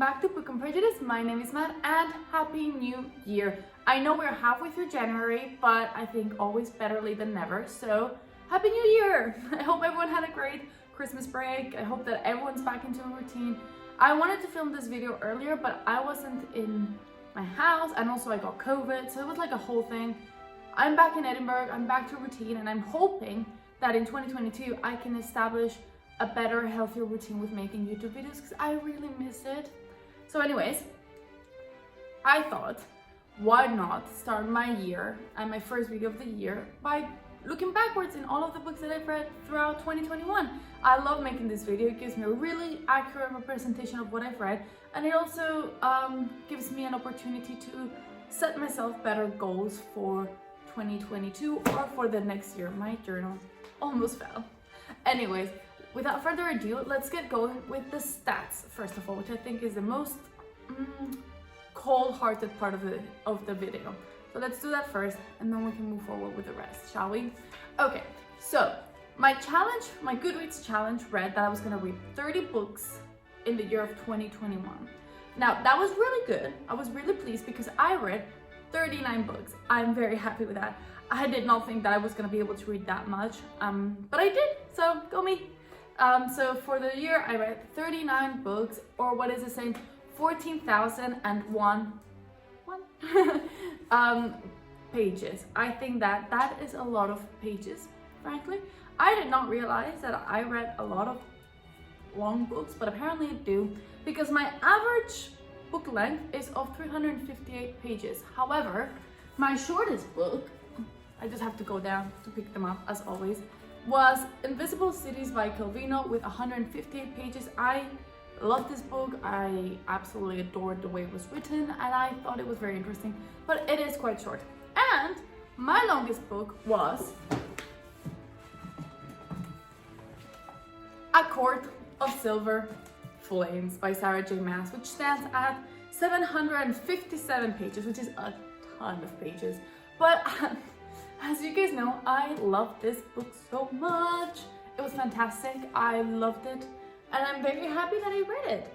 back to Book and Prejudice. My name is Matt and Happy New Year. I know we're halfway through January, but I think always better late than never. So Happy New Year! I hope everyone had a great Christmas break. I hope that everyone's back into a routine. I wanted to film this video earlier, but I wasn't in my house and also I got COVID, so it was like a whole thing. I'm back in Edinburgh, I'm back to routine, and I'm hoping that in 2022 I can establish a better, healthier routine with making YouTube videos because I really miss it. So anyways, I thought, why not start my year and my first video of the year by looking backwards in all of the books that I've read throughout 2021. I love making this video. It gives me a really accurate representation of what I've read, and it also gives me an opportunity to set myself better goals for 2022 or for the next year. My journal almost fell. Anyways, without further ado, let's get going with the stats first of all, which I think is the most cold-hearted part of the video. So let's do that first, and then we can move forward with the rest, shall we? Okay, so my Goodreads challenge read that I was gonna read 30 books in the year of 2021. Now, that was really good. I was really pleased because I read 39 books. I'm very happy with that. I did not think that I was gonna be able to read that much, but I did, so go me. So for the year, I read 39 books, or what is it saying? 14,001 pages. I think that is a lot of pages, frankly. I did not realize that I read a lot of long books, but apparently I do, because my average book length is of 358 pages. However, my shortest book, I just have to go down to pick them up as always, was Invisible Cities by Calvino with 158 pages. I love this book. I absolutely adored the way it was written, and I thought it was very interesting, but it is quite short. And my longest book was A Court of Silver Flames by Sarah J. Maas, which stands at 757 pages, which is a ton of pages. But as you guys know, I love this book so much. It was fantastic. I loved it, and I'm very happy that I read it.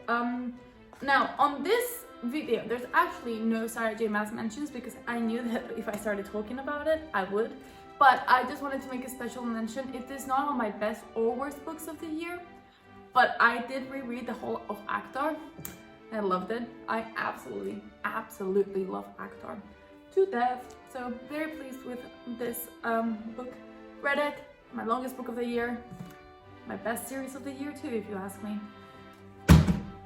Now, on this video, there's actually no Sarah J. Maas mentions because I knew that if I started talking about it, I would. But I just wanted to make a special mention. It is not on my best or worst books of the year, but I did reread the whole of Actar. I loved it. I absolutely love Actar to death. So very pleased with this book. Read it, my longest book of the year, my best series of the year too, if you ask me.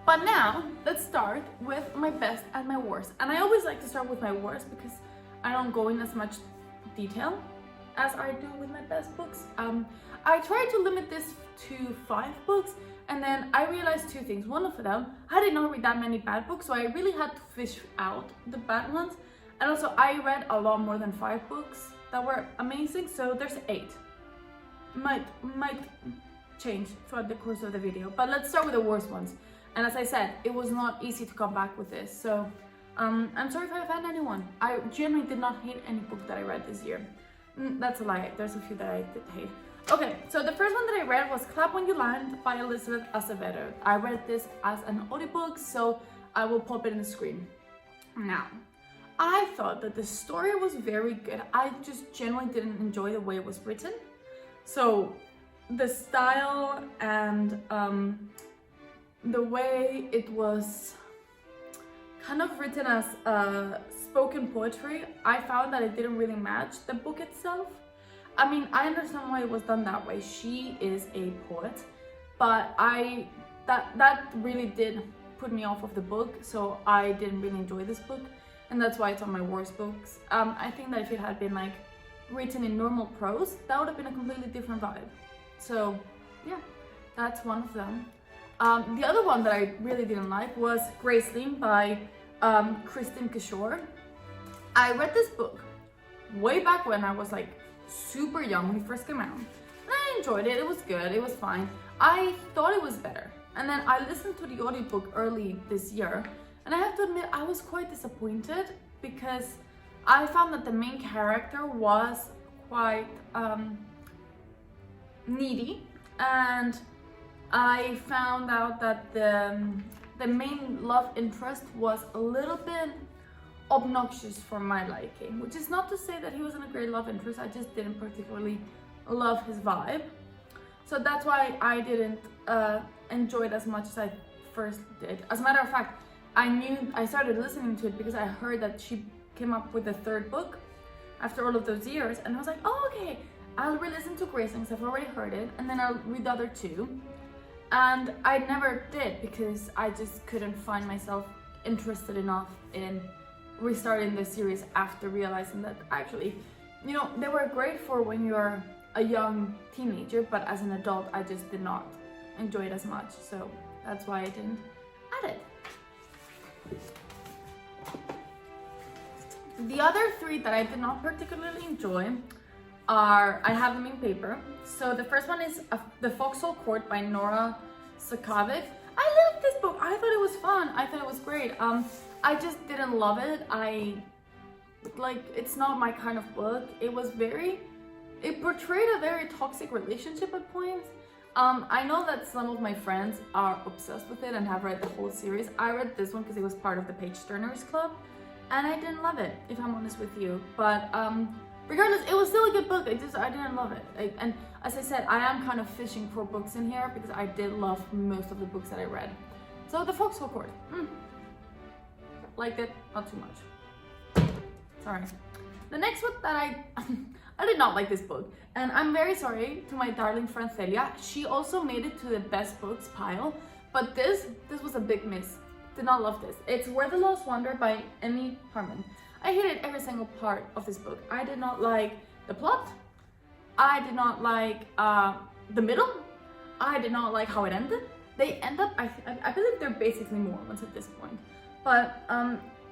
But now let's start with my best and my worst. And I always like to start with my worst because I don't go in as much detail as I do with my best books. I tried to limit this to 5 books, and then I realized 2 things. One of them, I did not read that many bad books, so I really had to fish out the bad ones. And also I read a lot more than 5 books that were amazing, so there's 8. Might change throughout the course of the video, but let's start with the worst ones. And as I said, it was not easy to come back with this, so I'm sorry if I offend anyone. I genuinely did not hate any book that I read this year. That's a lie, there's a few that I did hate. Okay, so the first one that I read was Clap When You Land by Elizabeth Acevedo. I read this as an audiobook, so I will pop it in the screen. Now, I thought that the story was very good. I just genuinely didn't enjoy the way it was written. So the style and the way it was kind of written as spoken poetry, I found that it didn't really match the book itself. I mean, I understand why it was done that way. She is a poet, but that really did put me off of the book, so I didn't really enjoy this book, and that's why it's on my worst books. I think that if it had been like written in normal prose, that would have been a completely different vibe. So yeah, that's one of them. The other one that I really didn't like was Graceling by Kristin Kishore. I read this book way back when I was like super young when it first came out. And I enjoyed it, it was good, it was fine. I thought it was better. And then I listened to the audiobook early this year, and I have to admit I was quite disappointed because I found that the main character was quite needy, and I found out that the main love interest was a little bit obnoxious for my liking, which is not to say that he wasn't a great love interest. I just didn't particularly love his vibe. So that's why I didn't enjoy it as much as I first did. As a matter of fact, I started listening to it because I heard that she came up with the third book after all of those years, and I was like, oh, okay, I'll re-listen to Graceling because I've already heard it, and then I'll read the other two. And I never did because I just couldn't find myself interested enough in restarting the series after realizing that actually, you know, they were great for when you're a young teenager, but as an adult I just did not enjoy it as much, so that's why I didn't add it. The other three that I did not particularly enjoy are, I have them in paper. So the first one is The Foxhole Court by Nora Zakovic. I loved this book. I thought it was fun. I thought it was great. I just didn't love it. It's not my kind of book. It portrayed a very toxic relationship at points. I know that some of my friends are obsessed with it and have read the whole series. I read this one because it was part of the Page Turners Club, and I didn't love it, if I'm honest with you. But regardless, it was still a good book. I didn't love it. And as I said, I am kind of fishing for books in here because I did love most of the books that I read. So The Foxhole Court, liked it, not too much. Sorry. The next one that I did not like this book, and I'm very sorry to my darling friend Celia. She also made it to the best books pile, but this was a big miss. Did not love this. It's Where the Lost Wander by Emmy Harmon. I hated every single part of this book. I did not like the plot. I did not like the middle. I did not like how it ended. They end up, I believe they're basically Mormons at this point. But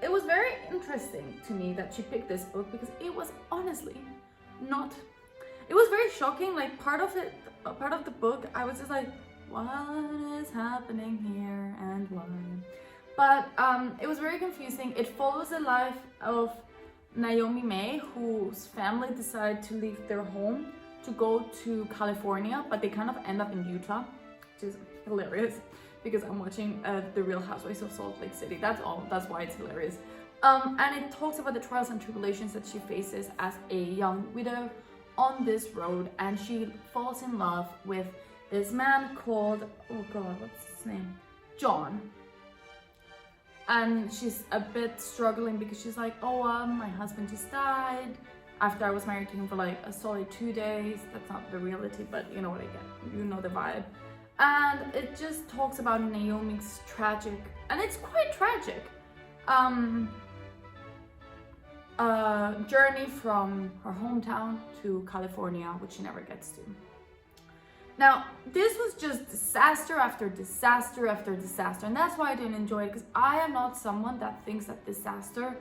it was very interesting to me that she picked this book because it was honestly not, it was very shocking. Like part of the book, I was just like, what is happening here and why? But it was very confusing. It follows the life of Naomi May, whose family decided to leave their home to go to California, but they kind of end up in Utah, which is hilarious because I'm watching The Real Housewives of Salt Lake City. That's all. That's why it's hilarious. And it talks about the trials and tribulations that she faces as a young widow on this road, and she falls in love with this man called, oh god, what's his name? John. And she's a bit struggling because she's like, oh, my husband just died after I was married to him for like a solid 2 days. That's not the reality, but you know what I get. You know the vibe. And it just talks about Naomi's tragic, and it's quite tragic, journey from her hometown to California, which she never gets to. Now, this was just disaster after disaster after disaster, and that's why I didn't enjoy it, because I am not someone that thinks that disaster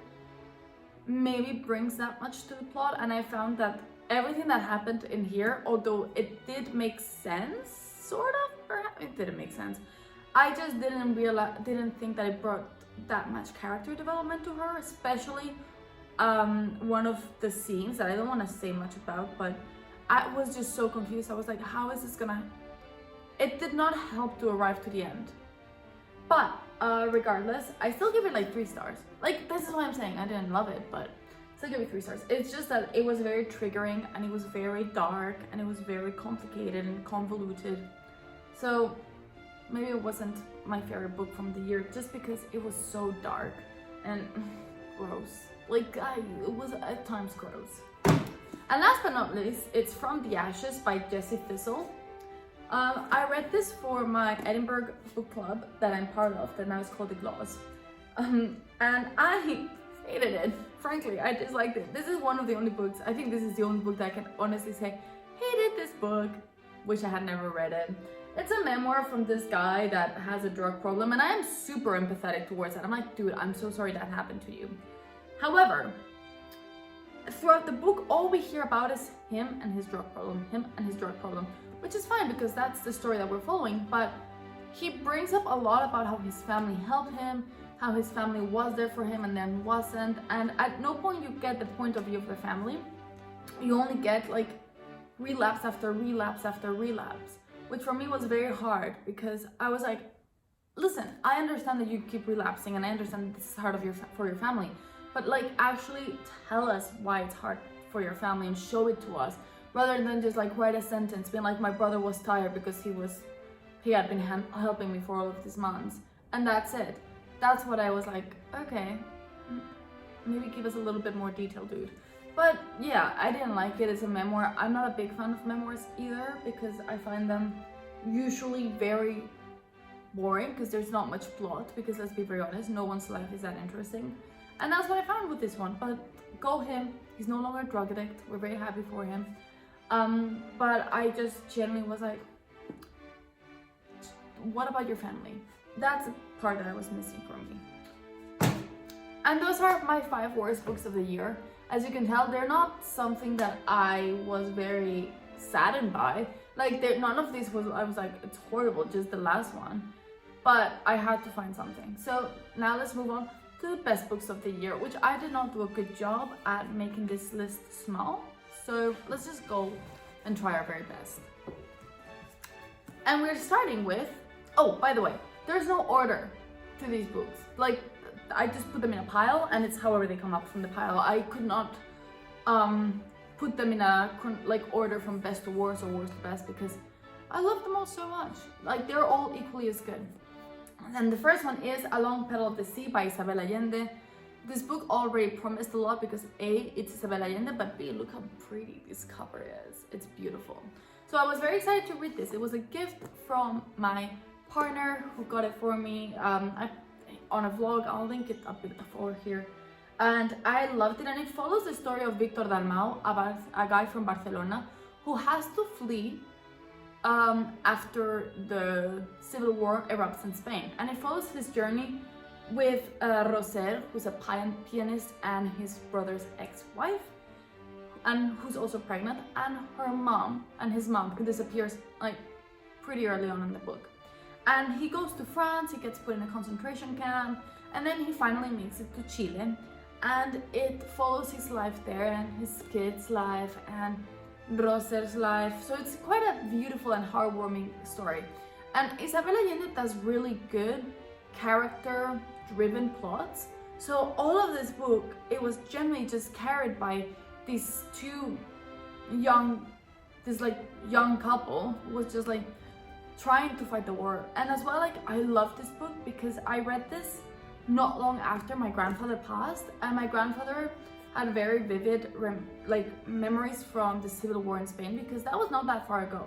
maybe brings that much to the plot, and I found that everything that happened in here, although it did make sense, sort of, perhaps it didn't make sense, I just didn't think that it brought that much character development to her, especially one of the scenes that I don't want to say much about, but I was just so confused. I was like, how is this gonna... It did not help to arrive to the end. But regardless, I still give it like 3 stars. Like, this is what I'm saying. I didn't love it, but still give it 3 stars. It's just that it was very triggering, and it was very dark, and it was very complicated and convoluted. So maybe it wasn't my favorite book from the year just because it was so dark and gross. Like, it was at times gross. And last but not least, it's From the Ashes by Jessie Thistle. I read this for my Edinburgh book club that I'm part of, that now is called The Gloss. And I hated it. Frankly, I disliked it. This is one of the only books, I think this is the only book that I can honestly say, hated this book. Wish I had never read it. It's a memoir from this guy that has a drug problem, and I am super empathetic towards it. I'm like, dude, I'm so sorry that happened to you. However, throughout the book, all we hear about is him and his drug problem, which is fine because that's the story that we're following. But he brings up a lot about how his family helped him, how his family was there for him and then wasn't, and at no point you get the point of view of the family. You only get like relapse after relapse after relapse, which for me was very hard because I was like, listen, I understand that you keep relapsing, and I understand that this is hard for your family, but like actually tell us why it's hard for your family and show it to us, rather than just like write a sentence being like, my brother was tired because he had been helping me for all of these months, and that's it. That's what I was like, okay, maybe give us a little bit more detail, dude. But yeah, I didn't like it as a memoir. I'm not a big fan of memoirs either, because I find them usually very boring, because there's not much plot, because let's be very honest, no one's life is that interesting. And that's what I found with this one. But go him, he's no longer a drug addict, we're very happy for him. But I just genuinely was like, what about your family? That's a part that I was missing from me. And those are my 5 worst books of the year. As you can tell, they're not something that I was very saddened by. Like, none of these I was like, it's horrible, just the last one. But I had to find something. So now let's move on to the best books of the year, which I did not do a good job at making this list small. So let's just go and try our very best. And we're starting with, oh, by the way, there's no order to these books. Like, I just put them in a pile, and it's however they come up from the pile. I could not put them in a order from best to worst or worst to best, because I love them all so much. Like, they're all equally as good. And the first one is A Long Petal of the Sea by Isabella Yande. This book already promised a lot, because A, it's Isabella Yande, but B, look how pretty this cover is. It's beautiful. So I was very excited to read this. It was a gift from my partner who got it for me on a vlog. I'll link it up over here. And I loved it, and it follows the story of Victor Dalmau, a guy from Barcelona who has to flee after the civil war erupts in Spain. And it follows his journey with Roser, who's a pianist, and his brother's ex-wife, and who's also pregnant, and his mom, who disappears like pretty early on in the book. And he goes to France, he gets put in a concentration camp, and then he finally makes it to Chile, and it follows his life there, and his kids' life, and Roser's life. So it's quite a beautiful and heartwarming story. And Isabella Yande does really good character-driven plots. So all of this book, it was generally just carried by these two young couple who was just like trying to fight the war. And as well, like, I love this book because I read this not long after my grandfather passed, and my grandfather had very vivid memories from the civil war in Spain, because that was not that far ago.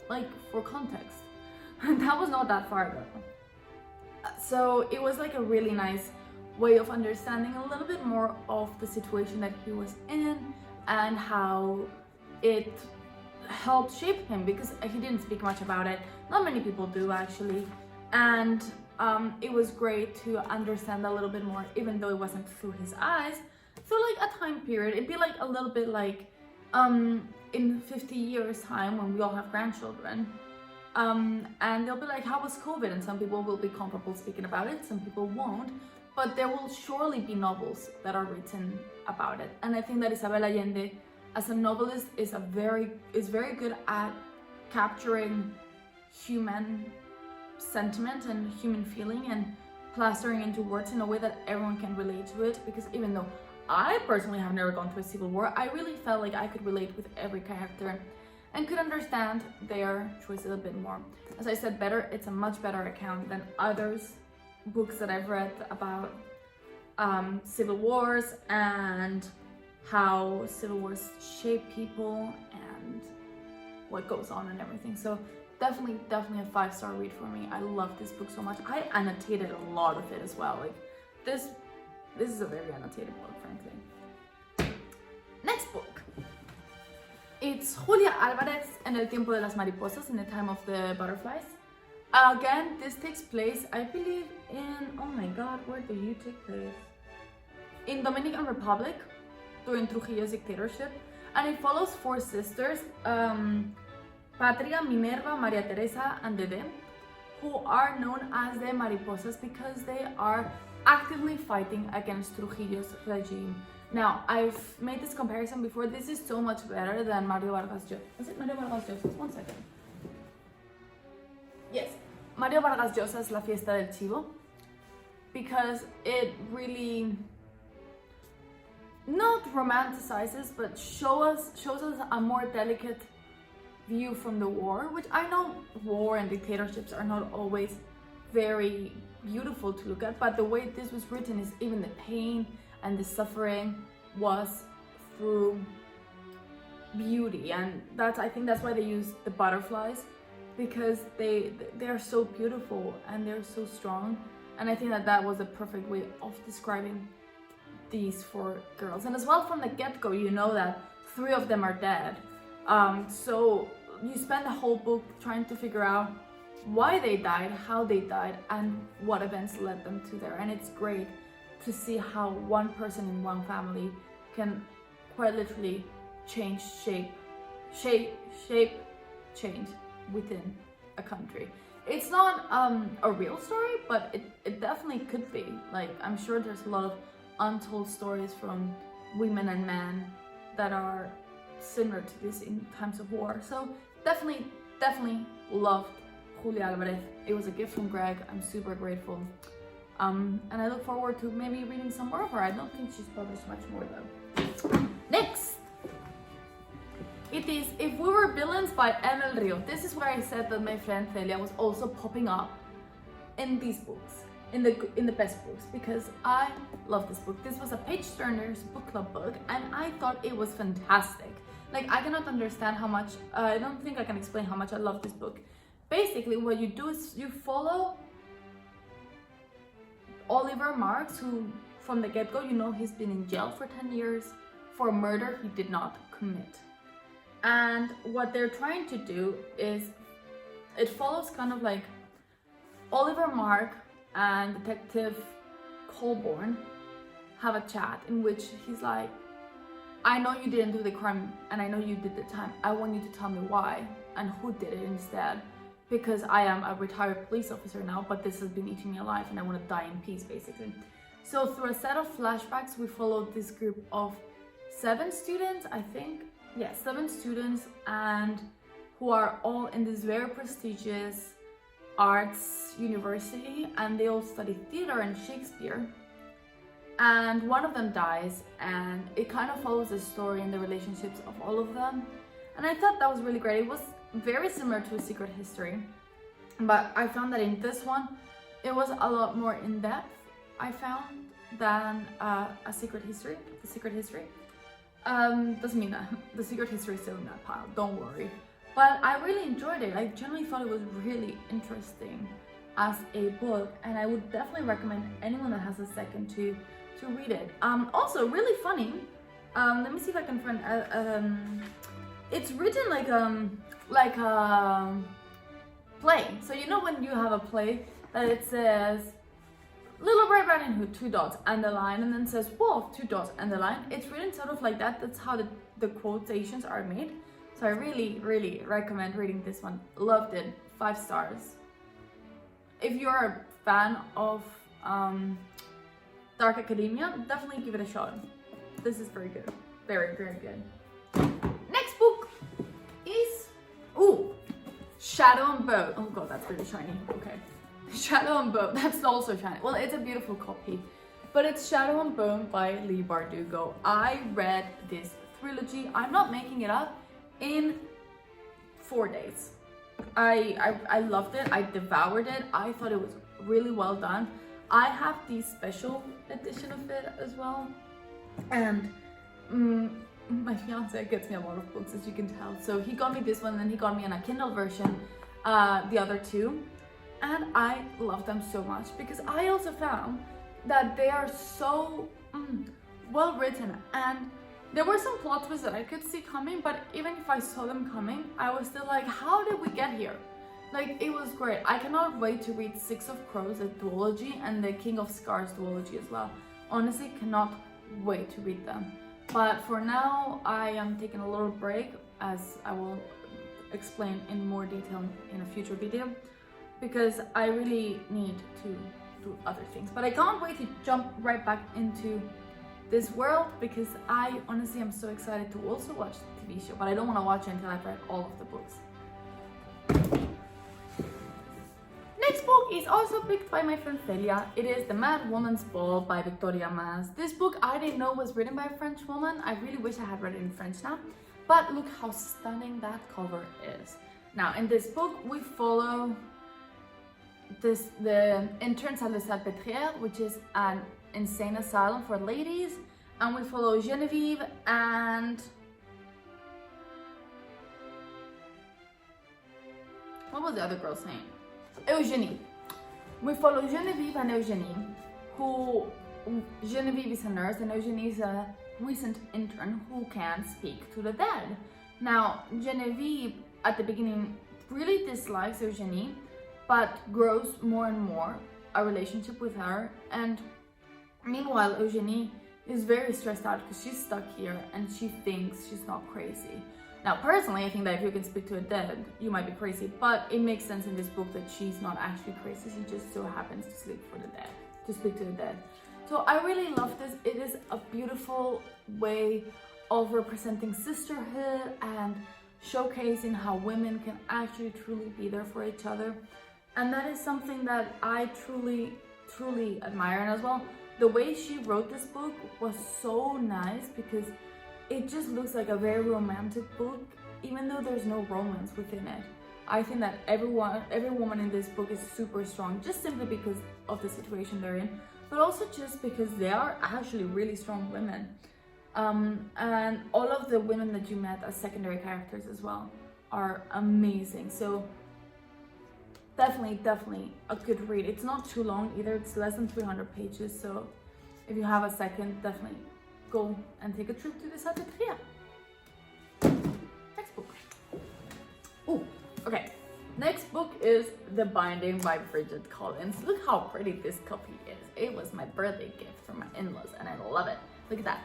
Like, for context, that was not that far ago. So it was like a really nice way of understanding a little bit more of the situation that he was in and how it helped shape him, because he didn't speak much about it. Not many people do, actually. And it was great to understand a little bit more, even though it wasn't through his eyes. So like a time period, it'd be like a little bit like in 50 years time when we all have grandchildren, and they'll be like, how was COVID? And some people will be comfortable speaking about it, some people won't, but there will surely be novels that are written about it. And I think that Isabella Yande, as a novelist, is very good at capturing human sentiment and human feeling and plastering into words in a way that everyone can relate to it. Because even though I personally have never gone through a civil war, I really felt like I could relate with every character and could understand their choices a bit more. As I said, it's a much better account than others books that I've read about civil wars and how civil wars shape people and what goes on and everything. So definitely a 5-star read for me. I love this book so much. I annotated a lot of it as well. Like this is a very annotated book, frankly. Next book. It's Julia Alvarez En el tiempo de las mariposas, In the time of the butterflies. Again, this takes place, I believe, in, oh my god, where do you take place? In Dominican Republic, during Trujillo's dictatorship. And it follows 4 sisters, Patria, Minerva, Maria Teresa, and Dede, who are known as the Mariposas because they are actively fighting against Trujillo's regime. Now, I've made this comparison before. This is so much better than Mario Vargas Llosa. Is it Mario Vargas Llosa? 1 second. Yes, Mario Vargas Llosa's La Fiesta del Chivo, because it really not romanticizes, but shows us a more delicate view from the war, which I know war and dictatorships are not always very beautiful to look at, but the way this was written is even the pain and the suffering was through beauty, and I think that's why they use the butterflies, because they are so beautiful and they're so strong, and I think that was a perfect way of describing these 4 girls. And as well, from the get-go, you know that 3 of them are dead, so you spend the whole book trying to figure out why they died, how they died, and what events led them to there. And it's great to see how one person in one family can quite literally change change within a country. It's not a real story, but it definitely could be. Like, I'm sure there's a lot of untold stories from women and men that are similar to this in times of war. So definitely loved Julia Alvarez. It was a gift from Greg. I'm super grateful. And I look forward to maybe reading some more of her. I don't think she's published much more though. Next! It is If We Were Villains by Emil Rio. This is where I said that my friend Celia was also popping up in these books, in the best books, because I love this book. This was a Page Turner's book club book, and I thought it was fantastic. Like, I cannot understand how much, I don't think I can explain how much I love this book. Basically, what you do is you follow Oliver Marks, who from the get-go, you know he's been in jail for 10 years for murder he did not commit. And what they're trying to do is, it follows kind of like Oliver Mark and Detective Colborne have a chat in which he's like, I know you didn't do the crime and I know you did the time. I want you to tell me why and who did it instead, because I am a retired police officer now, but this has been eating me alive and I want to die in peace, basically. So through a set of flashbacks, we followed this group of 7 students, I think. Yeah, 7 students, and who are all in this very prestigious arts university, and they all study theater and Shakespeare. And one of them dies, and it kind of follows the story and the relationships of all of them. And I thought that was really great. It was very similar to A Secret History, but I found that in this one, it was a lot more in depth, I found, than A Secret History. The Secret History. Doesn't mean that The Secret History is still in that pile, don't worry. But I really enjoyed it. I generally thought it was really interesting as a book, and I would definitely recommend anyone that has a second to read it. Also, really funny. Let me see if I can find. It's written like a play. So you know when you have a play that it says Little Red Riding Hood, 2 dots, and the line, and then says Wolf, 2 dots, and the line. It's written sort of like that. That's how the quotations are made. So I really recommend reading this one. Loved it. 5 stars. If you're a fan of Dark Academia, definitely give it a shot. This is very good. Very good. Next book is Shadow and Bone. Oh god, that's really shiny. Okay. Shadow and Bone, that's also shiny. Well, it's a beautiful copy, but it's Shadow and Bone by Leigh Bardugo. I read this trilogy, I'm not making it up, in 4 days. I loved it, I devoured it, I thought it was really well done. I have the special edition of it as well, and my fiance gets me a lot of books, as you can tell. So he got me this one, and then he got me a Kindle version, the other 2. And I love them so much because I also found that they are so well written, and there were some plot twists that I could see coming, but even if I saw them coming, I was still like, how did we get here? Like, it was great. I cannot wait to read 6 of Crows, the duology, and the King of Scars duology as well. Honestly, cannot wait to read them. But for now, I am taking a little break, as I will explain in more detail in a future video, because I really need to do other things. But I can't wait to jump right back into this world, because I honestly am so excited to also watch the TV show, but I don't want to watch it until I've read all of the books. Next is also picked by my friend Celia. It is The Mad Woman's Ball by Victoria Maas. This book I didn't know was written by a French woman. I really wish I had read it in French now. But look how stunning that cover is. Now in this book we follow the interns at the Betrayals, which is an insane asylum for ladies. And we follow Genevieve and... what was the other girl's name? Eugenie. We follow Genevieve and Eugenie, who Genevieve is a nurse and Eugenie is a recent intern who can speak to the dead. Now, Genevieve at the beginning really dislikes Eugenie, but grows more and more a relationship with her. And meanwhile, Eugenie is very stressed out because she's stuck here and she thinks she's not crazy. Now, personally, I think that if you can speak to a dead, you might be crazy, but it makes sense in this book that she's not actually crazy. She just so happens to speak to the dead. So I really love this. It is a beautiful way of representing sisterhood and showcasing how women can actually truly be there for each other. And that is something that I truly, truly admire. And as well, the way she wrote this book was so nice because it just looks like a very romantic book, even though there's no romance within it. I think that every woman in this book is super strong, just simply because of the situation they're in, but also just because they are actually really strong women. And all of the women that you met as secondary characters as well are amazing. So definitely a good read. It's not too long either. It's less than 300 pages. So if you have a second, definitely go and take a trip to the Zakovic. Next book. Oh, okay. Next book is The Binding by Bridget Collins. Look how pretty this copy is. It was my birthday gift from my in-laws and I love it. Look at that.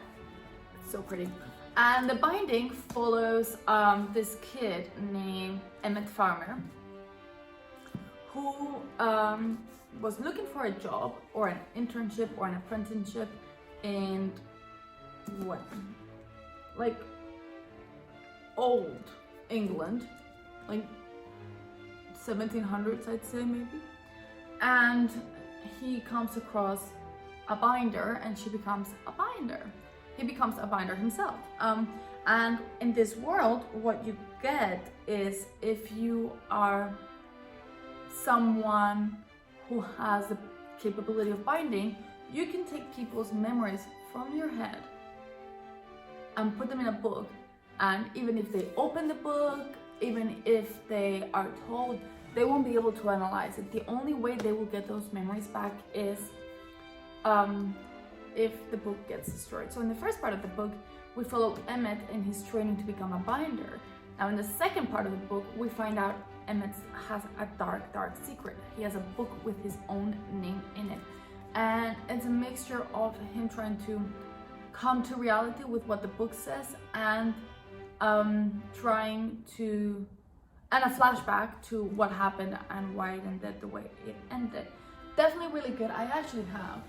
It's so pretty. And The Binding follows this kid named Emmett Farmer who was looking for a job or an internship or an apprenticeship in like old England, like 1700s I'd say maybe. And he comes across a binder and she becomes a binder. He becomes a binder himself. And in this world what you get is, if you are someone who has the capability of binding, you can take people's memories from your head and put them in a book, and even if they open the book, even if they are told, they won't be able to analyze it. The only way they will get those memories back is if the book gets destroyed. So in the first part of the book, we follow Emmett in his training to become a binder. Now in the second part of the book, we find out Emmett has a dark secret. He has a book with his own name in it. And it's a mixture of him trying to come to reality with what the book says and a flashback to what happened and why it ended the way it ended. Definitely really good. I actually have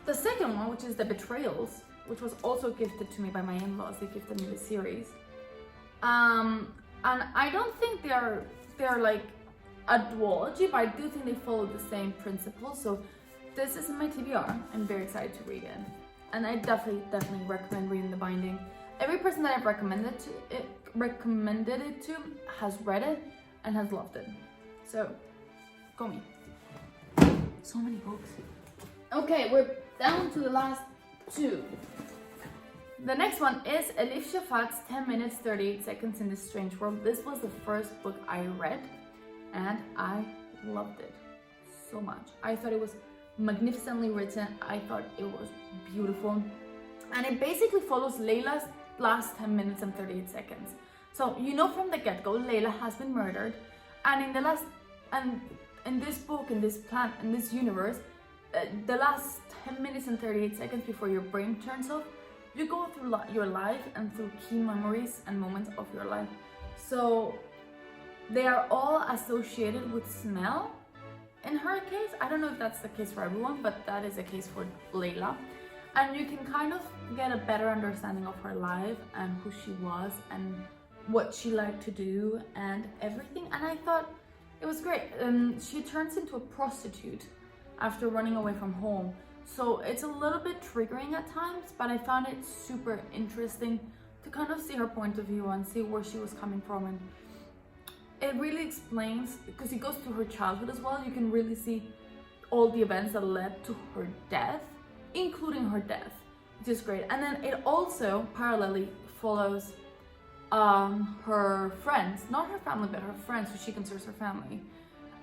the second one, which is The Betrayals, which was also gifted to me by my in-laws. They gifted me the series. And I don't think they're like a duology, but I do think they follow the same principles. So this is in my TBR. I'm very excited to read it. And I definitely recommend reading The Binding. Every person that I've recommended it to has read it and has loved it. So, go me. So many books. Okay, we're down to the last two. The next one is Alicia Fox's 10 minutes 38 seconds in this strange world. This was the first book I read and I loved it so much. I thought it was magnificently written. I thought it was beautiful. And it basically follows Layla's last 10 minutes and 38 seconds. So you know from the get-go, Layla has been murdered. And in this book, in this universe, the last 10 minutes and 38 seconds before your brain turns off, you go through your life and through key memories and moments of your life. So they are all associated with smell. In her case, I don't know if that's the case for everyone, but that is the case for Layla. And you can kind of get a better understanding of her life and who she was and what she liked to do and everything. And I thought it was great. She turns into a prostitute after running away from home. So it's a little bit triggering at times, but I found it super interesting to kind of see her point of view and see where she was coming from. And it really explains, because it goes through her childhood as well, you can really see all the events that led to her death, including her death, which is great. And then it also parallelly follows her friends, not her family, but her friends, who she considers her family,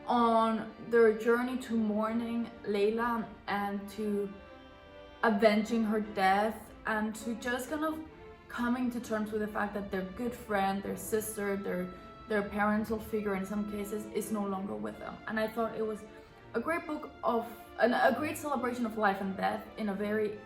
on their journey to mourning Layla and to avenging her death, and to just kind of coming to terms with the fact that their good friend, their sister, their parental figure in some cases is no longer with them. And I thought it was a great book a great celebration of life and death in a very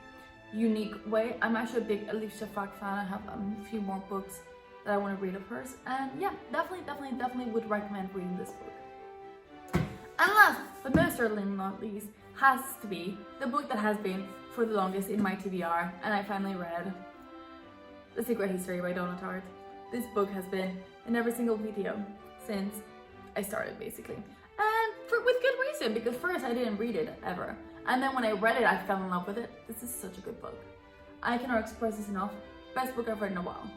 unique way. I'm actually a big Alicia fan. I have a few more books that I want to read of hers, and yeah, definitely would recommend reading this book. And last but most certainly not least has to be the book that has been for the longest in my TBR, and I finally read The Secret History by Donna Tartt. This book has been in every single video since I started, basically, and with good reason, because first I didn't read it ever, and then when I read it I fell in love with it. This is such a good book. I cannot express this enough. Best book I've read in a while.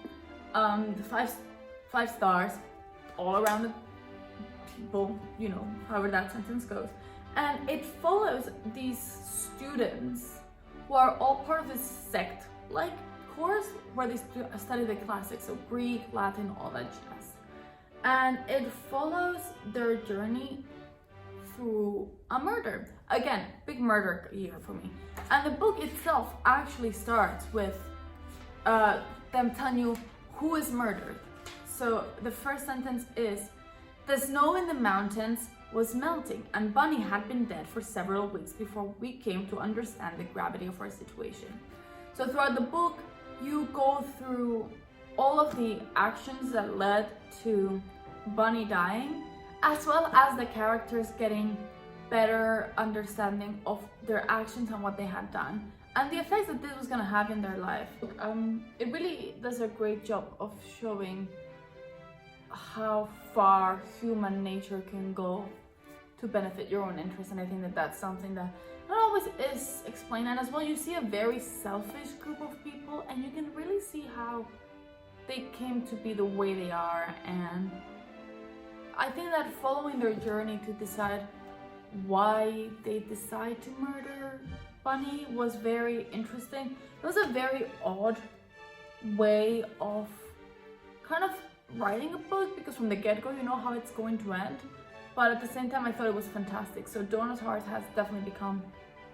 The five stars all around the people, you know, however that sentence goes. And it follows these students who are all part of this sect, like course, where they study the classics, so Greek, Latin, all that jazz. And it follows their journey through a murder. Again, big murder year for me. And the book itself actually starts with them telling you who is murdered. So the first sentence is, the snow in the mountains was melting and Bunny had been dead for several weeks before we came to understand the gravity of our situation. So throughout the book, you go through all of the actions that led to Bunny dying, as well as the characters getting better understanding of their actions and what they had done, and the effects that this was going to have in their life. It really does a great job of showing how far human nature can go to benefit your own interests, and I think that that's something that not always is explained. And as well, you see a very selfish group of people, and you can really see how they came to be the way they are. And I think that following their journey to decide why they decide to murder Bunny was very interesting. It was a very odd way of kind of writing a book, because from the get-go you know how it's going to end, but at the same time I thought it was fantastic. So Donna Tartt has definitely become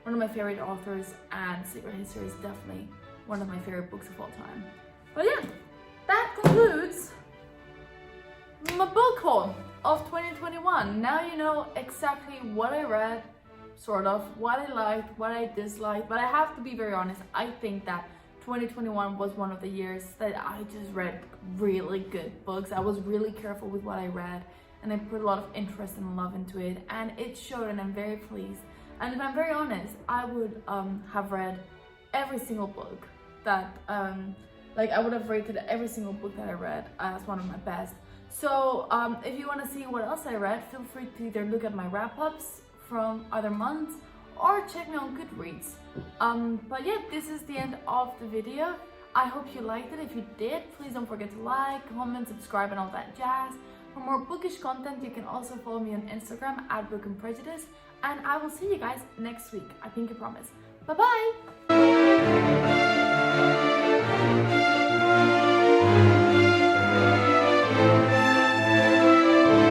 one of my favorite authors, and Secret History is definitely one of my favorite books of all time. But yeah, that concludes my book haul of 2021. Now you know exactly what I read, sort of, what I liked, what I disliked, but I have to be very honest, I think that 2021 was one of the years that I just read really good books. I was really careful with what I read, and I put a lot of interest and love into it, and it showed, and I'm very pleased. And if I'm very honest, I would have read every single book that, like I would have rated every single book that I read as one of my best. So if you want to see what else I read, feel free to either look at my wrap-ups from other months or check me on Goodreads. But yeah, this is the end of the video. I hope you liked it. If you did, please don't forget to like, comment, subscribe, and all that jazz. For more bookish content, you can also follow me on Instagram @BookandPrejudice, and I will see you guys next week. I pinky promise. Bye bye.